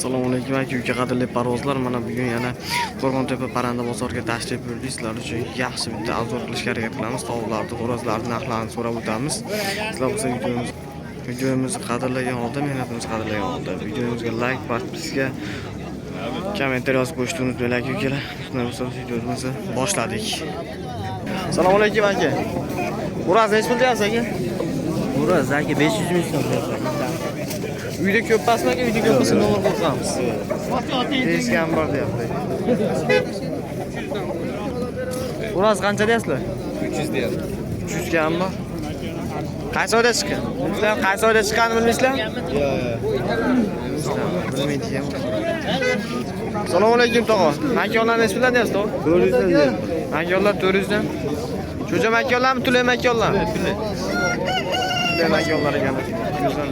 Assalomu alaykum aka qadrli parvozlar. Mana bugun yana Qo'rg'ontepa parranda bozoriga tashrif buyurdik. Sizlar uchun yaxshi bitta obzor qilishga harakat qilamiz. Tovuqlarni, xo'rozlarni narxlarini so'rab o'tamiz. Sizlar bo'lsa videomizni qadrlagan holda, mehnatimizni qadrlagan holda videomizga like, podpiska, kommentariy yozib qo'yishingizni bilak ukalar. Shunday bo'lsa videomizni boshladik. Assalomu alaykum aka. Xo'roz nech pul deyapsiz aka? Xo'roz aka 500 ming so'm deyapman. Uyda ko'p pasmi aka? Uyda ko'p bo'lsa nomer qo'yamiz. Deyishgan bor deyapti. Xo'roz qancha deyapsizlar? 300 deyapti. 300 ga ham bor. Qaysi oyda chiqqan? Sizlar qaysi oyda chiqqanini bilmaysizlar? Bilmaydigan. Assalomu alaykum tog'a. Makonlar nech puldan deyapsiz tog'a? 400 dan deyapman. Makonlar 400 dan. Cho'ja makonlarmi, tulay makonlarmi? Tulay makonlar ekan. 200 dan.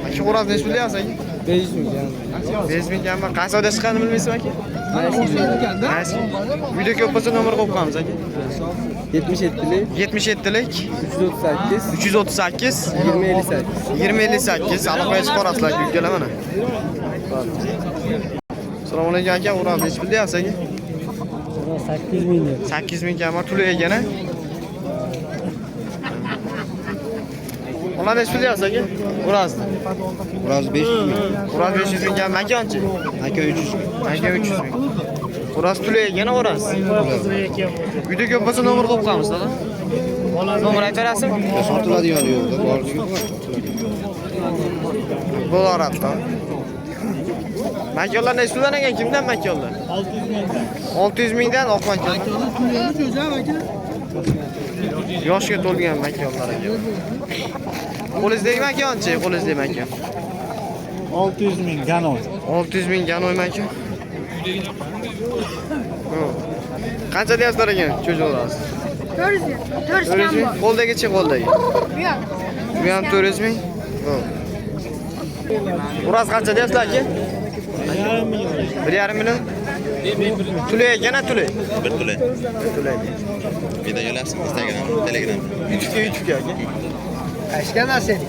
Aka xo'roz nech pul deyapsiz aka? 500 ming. 500 ming ham bor. Qaysi oyda chiqqanini bilmaysizmi aka? Qaysi? Uyda ko'p bo'lsa nomer qo'yib qo'yamiz aka. 77lik 77lik 338 338 2058. aloqaga chiqarasizlar ukalar mana. Assalomu alaykum aka, xo'roz nech pul deyapsiz aka? 8 ming. 8 ming ham bor, tulay ekan-a? Ola nech pul deyapsiz aka? Xo'rozni. Xo'roz 500 ming. Xo'roz 500 ming ham, makonchi? Aka 300 ming. Aka 300 ming. Xo'roz tulay ekan-a xo'roz? Uyda ko'p bo'lsa nomer qo'yib qo'yamiz, tog'a. Nomer aytarasizmi? Sotiladigan yo'qda, borligi. Bo'laradi, tog'a. Makonlar nech puldan ekan? Kimdan makonlar? 600 mingdan oq makonlar. Yoshga to'lgan makonlar ekan. Qo'lingizdagi makonchi, qo'lingizdagi makon. 600 ming ganoy. 600 ming ganoy makon. Qancha deyapsizlar ekan? Cho'jo'rasiz. 400 ming. Qo'ldagi-chi, qo'ldagi. Bu ham 400 ming. Xo'roz qancha deyapsizlar aka? 1,5 million. Tulay ekan-a, tulay. Bir tulay. Tulay. Video yo'lasiz Instagram, Telegram. YouTube aka. Ashkan seni.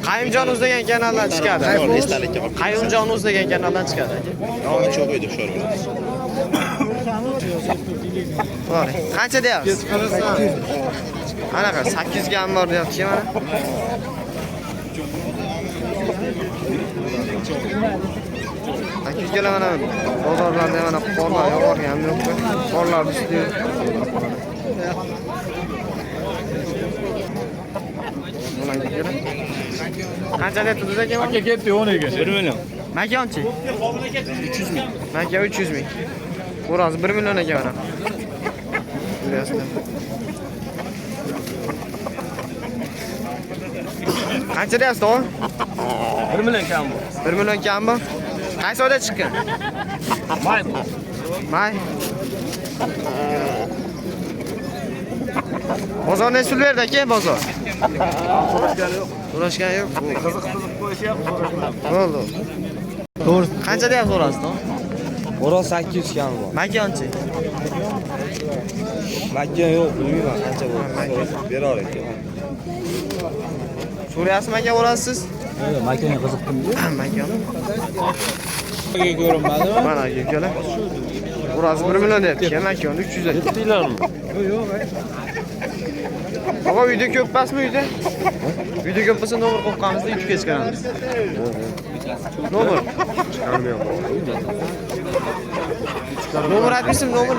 Qayimjonuz degan kanaldan chiqadi. Esdalikka qolib. Qayimjonuz degan kanaldan chiqadi aka. Ona çok uydu şor bo'ladi. Bor. Qancha deyapsiz? Anaqa 8 ga ham bor deyapti mana. Akizgalar mana bozorlarda mana qorlar yog'organ yo'q. Qorlar ustida. Qancha deyapsiz aka? Aka ketdi 10 ekan. 1 million. Makonchi? 300 ming. Maka 300 ming. Xo'roz 1 million ekan mana. Bilasizlar. Qancha deyapsiz tog'a? 1 million kam bu. 1 million kam bu. Qaysi oyda chiqqan? May. May. Bozor nech pul berdi aka, bozor? So'rashgan yo'q. Qiziq qo'yishyapti. Bo'ldi. To'g'ri. Qancha deyapsiz xo'roz tog'a? Xo'roz 800 kam bu. Makonchi? Makon yo'q, bilmayman qancha bu. Bera oladi. So'rayapsizmi aka xo'roz siz? Yo'q, makonga qiziqdimmi? Makon. Ko'rinmadimi? Mana ukalar. Xo'roz 1 million deyapti, makon 300 aka. Yetdilarmi? Yo'q. Baba uyda ko'p pasmi uyda? Uyda ko'p bo'lsa nomer qo'yib qo'yamiz, YouTube'ga chiqaramiz. Nomer. Nomer aytmisizmi, nomer?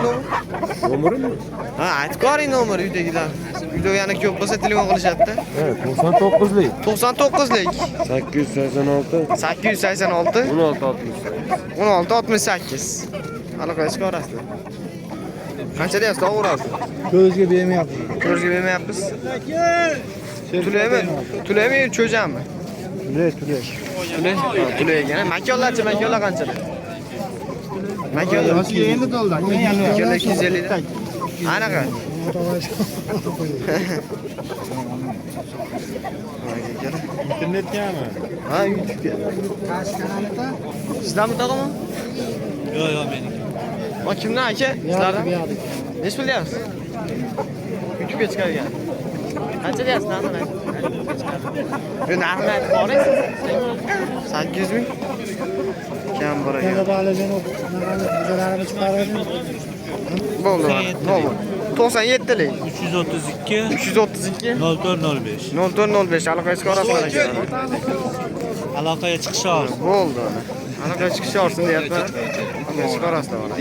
Nomerimi? Ha, aytib ko'ring nomer uydagilar. Uyda yana ko'p bo'lsa telefon qilishadi-da. 99lik. 99lik 886 886 1668. 1668. Aloqaga chiqarasizlar. Qancha deyapsiz, to'g'risi? Ko'zga bermayapti. Ko'rishga bermayapmiz. Tulaymi? Tulaymi, cho'jami? Tulay. Tulay ekan. Makonlarchi, makonlar qanchalar? Makonlar Yoshga endi to'ldi. makonlar 250 dan. Anaqa. Internetgami? Ha, YouTube'ga. Sizlarmi tog'ami? Yo'q, meniki. O kimdan aka? Sizlardan? Nech pul deyapsiz? YouTube'ga chiqargan. qancha deyapsiz narxini? Bu narxini aytib borasiz. 800 ming. Kam bor ekan. Bo'ldi. Nomor 97 lik. 332 332 0405. 0405 aloqaga chiqarasizlar ekan. Aloqaga chiqish or. Bo'ldi. Aloqaga chiqish orsin deyapman. Aloqaga chiqarasizlar mana.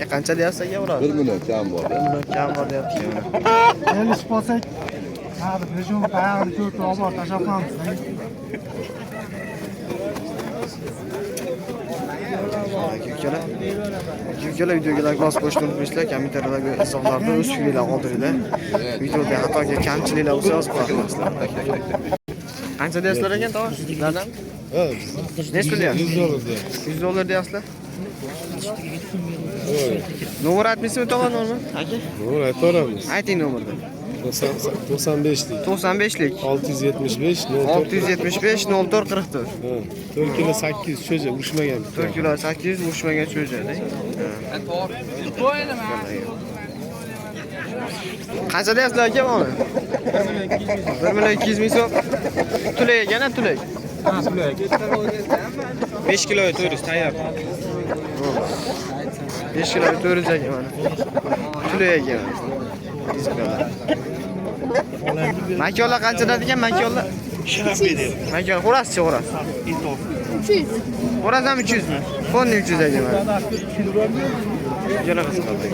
Ya qancha deyapsiz aka ular? 1 million kam bor. 1 million kam bor deyapti. Endi siposak. Hadi, rejim bayağıdır kötü olmaz. Taşapmam. Aka videoga like bosib qo'yishni unutmaysizlar. Kommentariyadagi izohlarda o'z fikringlarni qoldiringlar. Videoda xatoga kamchiliklar bo'lsa yozib qo'yasizlar. Qancha deyapsizlar ekan tog'a? Sizlardan? Necha pul deyapsiz? $100 deyapsizlar. Nomer aytmaysizmi tog'a nomer? Aka? Nomer aytaveramiz. Ayting nomerni. 95lik. 95lik 675 675 04 44. 4 kilo 800 cho'ja urushmagan. 4 kilo 800 urushmagan cho'jada. Qancha deyapsizlar aka buni? 1 million 200 ming so'm. Tulay ekan, tulay. 5 kiloga 400 tayyor. 5 kiloga 400 ekan mana. Tulay ekan. Makiyollar qanchadan ekan makiyollar? Sharaf beradi. Makiyol xo'rasiz, xo'rasiz. 300. Xo'raz ham 300 mi? Fonni 300 ekan mana. Yana qisqardi.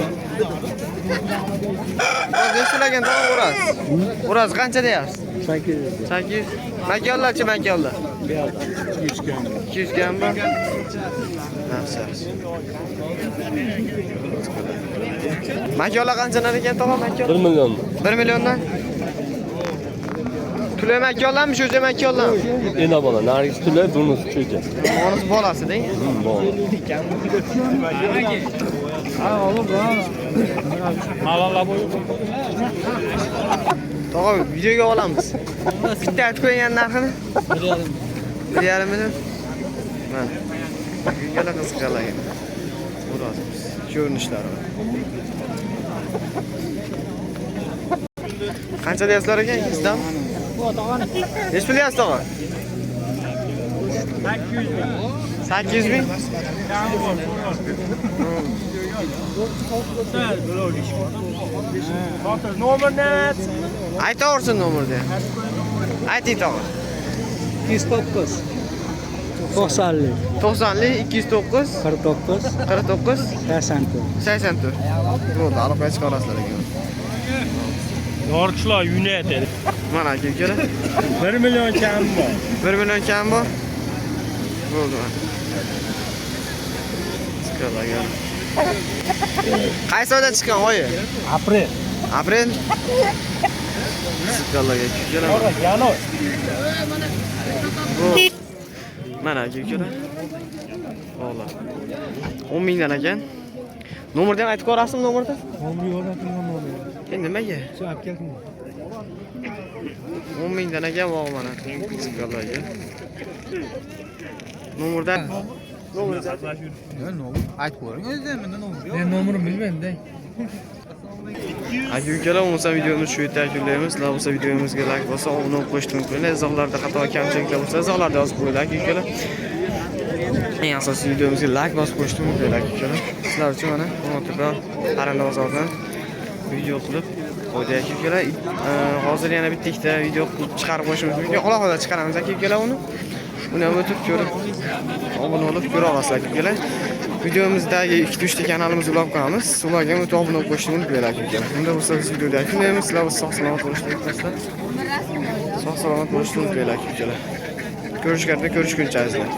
Nechalagan to'g'ri xo'raz? Xo'raz qancha deyapsiz? 800. 800. Makiyollarchi makiyollar? 200 gram bor. Yaxshi. Makiyollar qanchadan ekan tog'a makiyol? 1 million. 1 milliondan. Tulay makiyollarmi, cho'ja makiyollarmi? Ena bola, nargis tulay, bunisi cho'ja. Onisi bolasi-da. Bor. Tog'a videoga olamiz. Bitta aytib qo'ygan narxini? 1,5 million. Mana. Yana qiziqarlar. Ko'rasiz. Ko'rinishlari. Qancha deyapsizlar ekan sizdan? Necha pul deyapsiz tog'a? 800 ming. Aytaversin nomerni. Ayting tog'a. 209. 90'lik. 90lik 209 49. 49 84. 84. Bo'ldi, aloqaga chiqarasizlar ekan. Yorchilar United. Mana aka ukalar. 1 million kam bor. 1 million kam bor. Bo'ldi. Chiqarlagan. Qaysi oyda chiqqan oyi? Aprel. Aprel. Chiqarlagan ukalar. Yano. Mana aka ukalar. O'g'lar. 10 mingdan ekan. Nomerni ham aytib ko'rasizmi nomerni? Nimaga? 10 mingdan ekan bog' mana. Chiqarlagan. Nomerdan Aytib ko'ring o'zingizdan menda nomer yo'q. Men nomerimni bilmayman-da. Aka ukalar, bo'lsa videomiz shu yerda yakunlaymiz. Sizlar bo'lsa videomizga like bosib, obuna bo'lib qo'yishni unutmanglar. Izohlarda xato kamchiliklar bo'lsa, izohlarda yozib qo'yinglar aka ukalar. Eng asosiy videomizga like bosib qo'yishni unutmanglar aka ukalar. Sizlar uchun mana Qo'ng'irtepa Parranda bozoridan video qilib qo'ydik aka ukalar. Hozir yana bitta ikkita video qilib chiqarib qo'yishimiz mumkin. Alohida chiqaramiz aka ukalar uni. Uni ham o'tib ko'rib, obuna bo'lib ko'ra olasizlar aka ukalar. Videomizdagi 2-3 ta kanalimizni ulab qo'yamiz. Ularga ham o'tib obuna bo'lib qo'yishni unutmanglar aka ukalar. Unda bo'lsa biz videoda yakunlaymiz. Sizlar sog' salomat bo'lishni unutmasizlar. Sog' salomat bo'lishni unutmanglar aka ukalar. Ko'rishguncha azizlar.